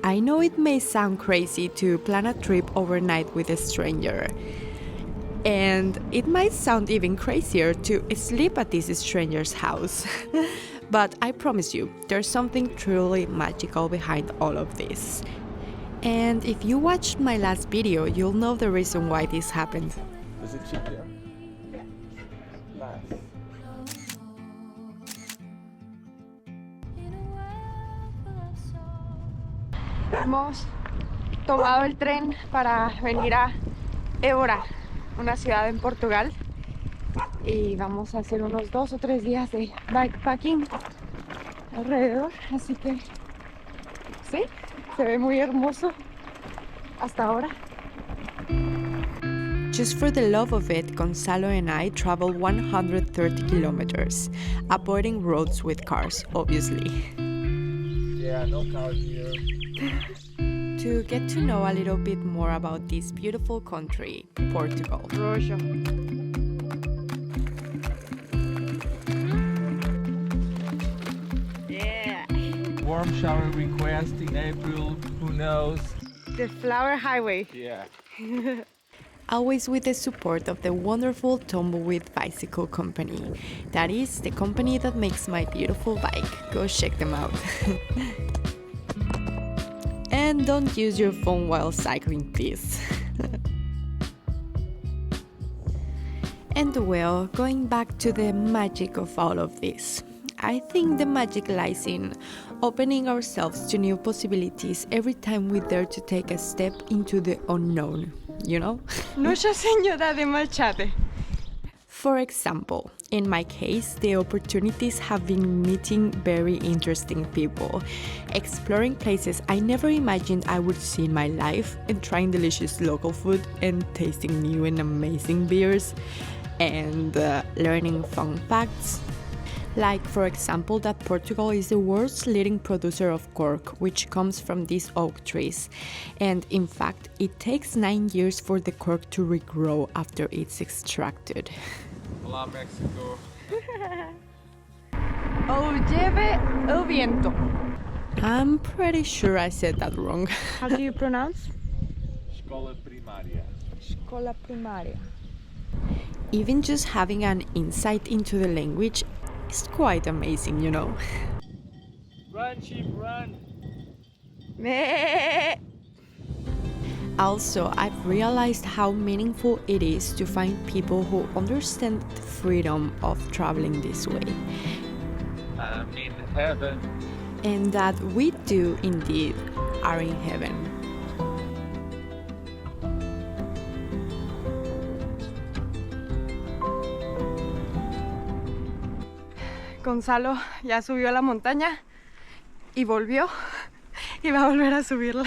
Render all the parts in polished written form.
I know it may sound crazy to plan a trip overnight with a stranger. And it might sound even crazier to sleep at this stranger's house. But I promise you, there's something truly magical behind all of this. And if you watched my last video, you'll know the reason why this happened. Is it cheap there? Nice. Hemos tomado el tren para venir a Évora, una ciudad en Portugal, y vamos a hacer unos 2 o 3 días de bikepacking alrededor, así que sí, se ve muy hermoso hasta ahora. Just for the love of it, Gonçalo and I traveled 130 kilometers, avoiding roads with cars, obviously. Yeah, no cars here. To get to know a little bit more about this beautiful country, Portugal. Rojo. Yeah. Warm shower request in April, who knows? The Flower Highway. Yeah. Always with the support of the wonderful Tumbleweed Bicycle Company. That is the company that makes my beautiful bike. Go check them out. And don't use your phone while cycling, please. And well, going back to the magic of all of this, I think the magic lies in opening ourselves to new possibilities every time we dare to take a step into the unknown, you know? Nuestra Señora de Machade. For example, in my case, the opportunities have been meeting very interesting people, exploring places I never imagined I would see in my life, and trying delicious local food and tasting new and amazing beers, and learning fun facts. Like, for example, that Portugal is the world's leading producer of cork, which comes from these oak trees. And in fact, it takes 9 years for the cork to regrow after it's extracted. Hola, Mexico. O lleve el viento. I'm pretty sure I said that wrong. How do you pronounce? Escola primaria. Escola primaria. Even just having an insight into the language is quite amazing, you know. Run, sheep, run! Meh. Also, I've realized how meaningful it is to find people who understand the freedom of traveling this way. I'm in heaven. And that we do indeed are in heaven. Gonçalo ya subió a la montaña y volvió y va a volver a subirla.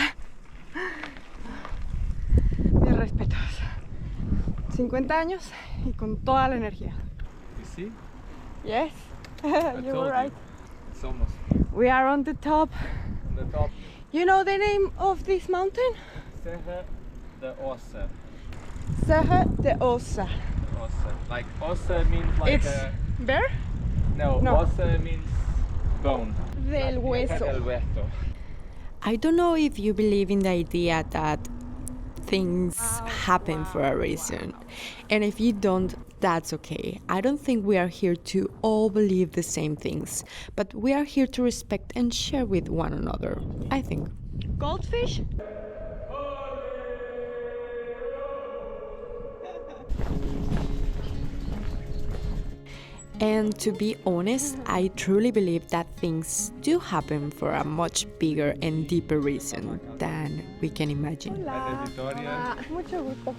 Mis respetos. 50 años y con toda la energía. You see? Yes, I you told were right. It's almost We are on the top. on the top. You know the name of this mountain? Serra de Ossa. Serra de Ossa. Ossa. Like Ossa means like It's bear? no, no. Ossa means bone. Del Like hueso. del hueso. I don't know if you believe in the idea that things happen for a reason. And if you don't, that's okay. I don't think we are here to all believe the same things, but we are here to respect and share with one another, I think. Goldfish? And to be honest, I truly believe that things do happen for a much bigger and deeper reason than we can imagine. Mucho gusto.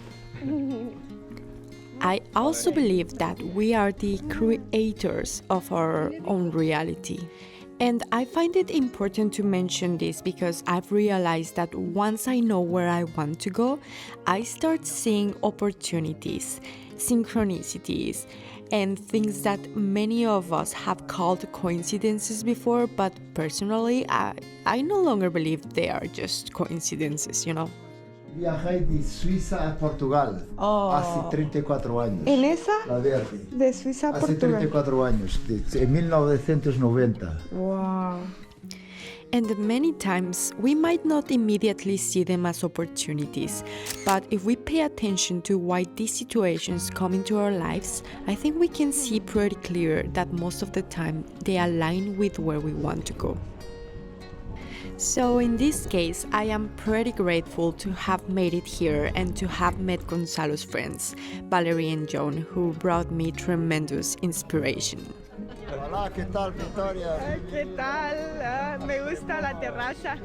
I also believe that we are the creators of our own reality. And I find it important to mention this because I've realized that once I know where I want to go, I start seeing opportunities, synchronicities, and things that many of us have called coincidences before, but personally, I no longer believe they are just coincidences, you know? Viajé de Suiza a Portugal hace 34 años. ¿En esa? La verde. De Suiza a Hace Portugal. 34 años, en 1990. Wow. And many times we might not immediately see them as opportunities, but if we pay attention to why these situations come into our lives, I think we can see pretty clear that most of the time they align with where we want to go. So in this case, I am pretty grateful to have made it here and to have met Gonçalo's friends, Valerie and Joan, who brought me tremendous inspiration. Hola, ¿qué tal, Victoria? ¿Qué tal? Me gusta la terraza.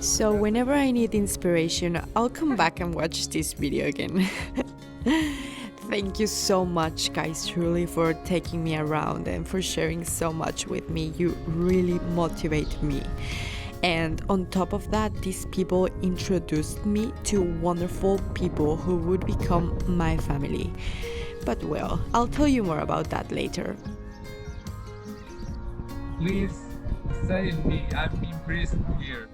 So whenever I need inspiration, I'll come back and watch this video again. Thank you so much, guys, truly, for taking me around and for sharing so much with me. You really motivate me. And on top of that, these people introduced me to wonderful people who would become my family. But well, I'll tell you more about that later. Please stay with me. I'm impressed here.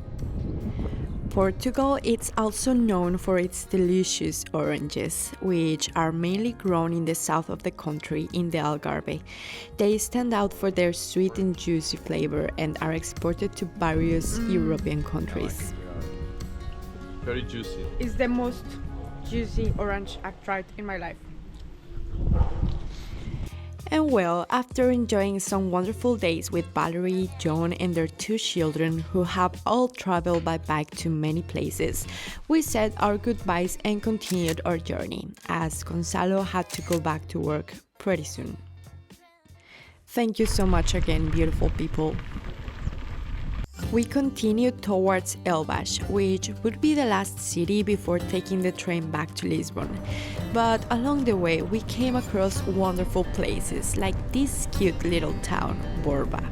Portugal is also known for its delicious oranges, which are mainly grown in the south of the country in the Algarve. They stand out for their sweet and juicy flavor and are exported to various European countries. Very juicy. It's the most juicy orange I've tried in my life. And well, after enjoying some wonderful days with Valerie, Joan, and their 2 children who have all traveled by bike to many places, we said our goodbyes and continued our journey, as Gonçalo had to go back to work pretty soon. Thank you so much again, beautiful people. We continued towards Elvas, which would be the last city before taking the train back to Lisbon. But along the way, we came across wonderful places like this cute little town, Borba.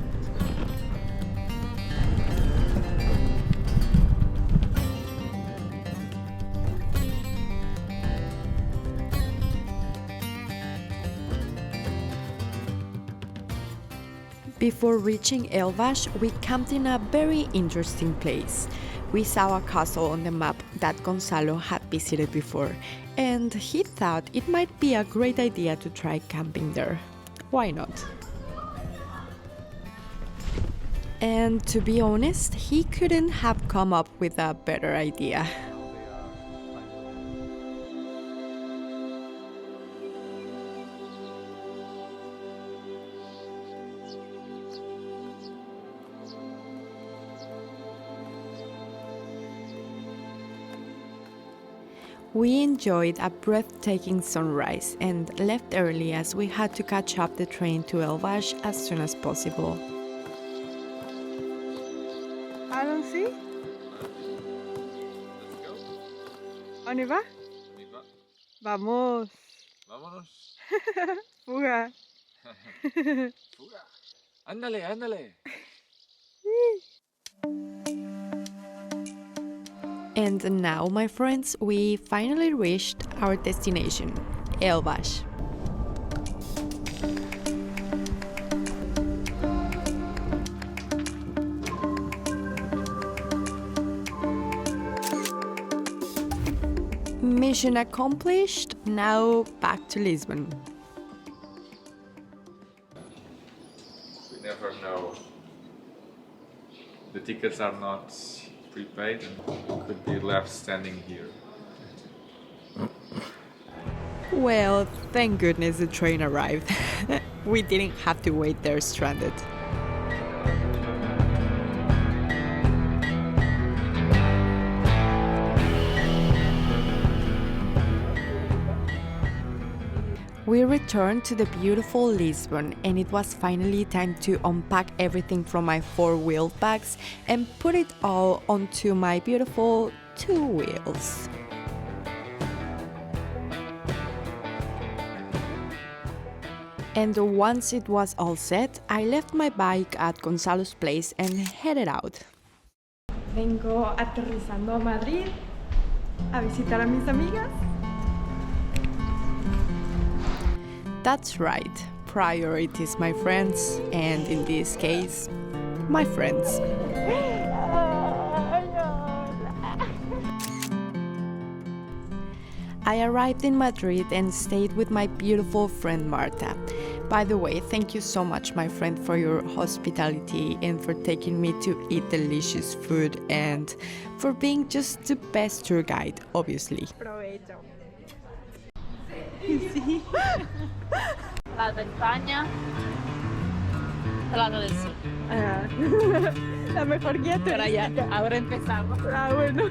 Before reaching Elvas, we camped in a very interesting place. We saw a castle on the map that Gonçalo had visited before, and he thought it might be a great idea to try camping there. Why not? And to be honest, he couldn't have come up with a better idea. We enjoyed a breathtaking sunrise and left early as we had to catch up the train to Elvas as soon as possible. I don't see. Let's go. ¿On y va? Vamos. Vámonos. Fuga. Fuga. Ándale, ándale. And now, my friends, we finally reached our destination, Elvas. Mission accomplished, now back to Lisbon. We never know. The tickets are not prepaid and we could be left standing here. Well, thank goodness the train arrived. We didn't have to wait there stranded. We returned to the beautiful Lisbon, and it was finally time to unpack everything from my 4-wheel bags and put it all onto my beautiful 2 wheels. And once it was all set, I left my bike at Gonçalo's place and headed out. Vengo aterrizando a Madrid a visitar a mis amigas. That's right, priorities, my friends, and in this case, my friends. I arrived in Madrid and stayed with my beautiful friend Marta. By the way, thank you so much, my friend, for your hospitality and for taking me to eat delicious food and for being just the best tour guide, obviously. Provecho. Sí. Plato de España, plato del sur. La mejor guía Ahora ya, turística. ahora empezamos. Ah, bueno.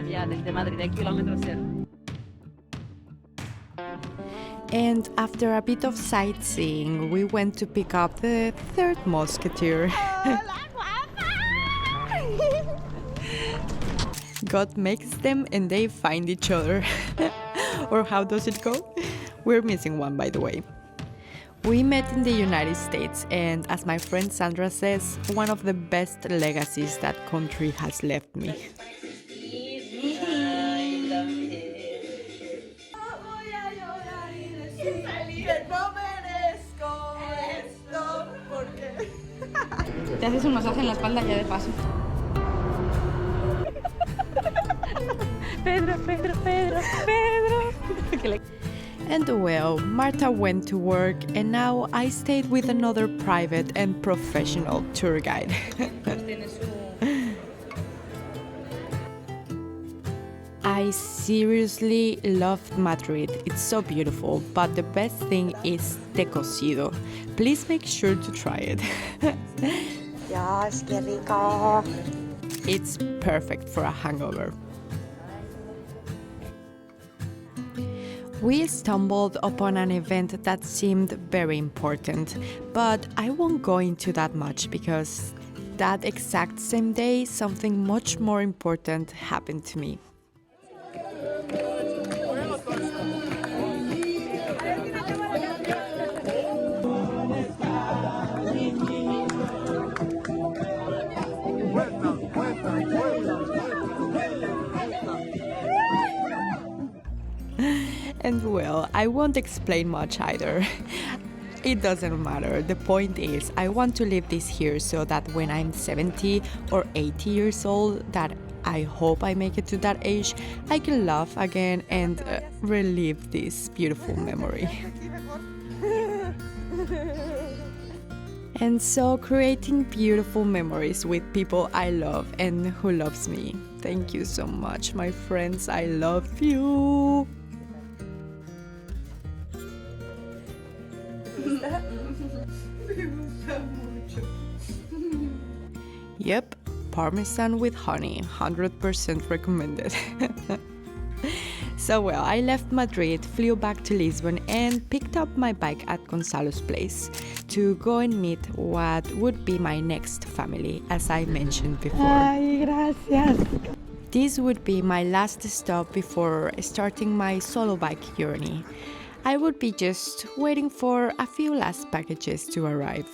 Ya desde Madrid, a kilómetro cero. And after a bit of sightseeing, we went to pick up the third musketeer. God makes them and they find each other. Or how does it go? We're missing one, by the way. We met in the United States, and as my friend Sandra says, one of the best legacies that country has left me. Te haces un masaje en la espalda ya de paso. Pedro. And well, Marta went to work, and now I stayed with another private and professional tour guide. I seriously loved Madrid. It's so beautiful, but the best thing is the cocido. Please make sure to try it. Dios, qué rico. It's perfect for a hangover. We stumbled upon an event that seemed very important, but I won't go into that much because that exact same day something much more important happened to me. And well, I won't explain much either. It doesn't matter. The point is, I want to leave this here so that when I'm 70 or 80 years old, that I hope I make it to that age, I can laugh again and relive this beautiful memory. And so creating beautiful memories with people I love and who loves me. Thank you so much, my friends. I love you. Yep, Parmesan with honey, 100% recommended. So well, I left Madrid, flew back to Lisbon and picked up my bike at Gonçalo's place to go and meet what would be my next family, as I mentioned before. Ay, gracias. This would be my last stop before starting my solo bike journey. I would be just waiting for a few last packages to arrive.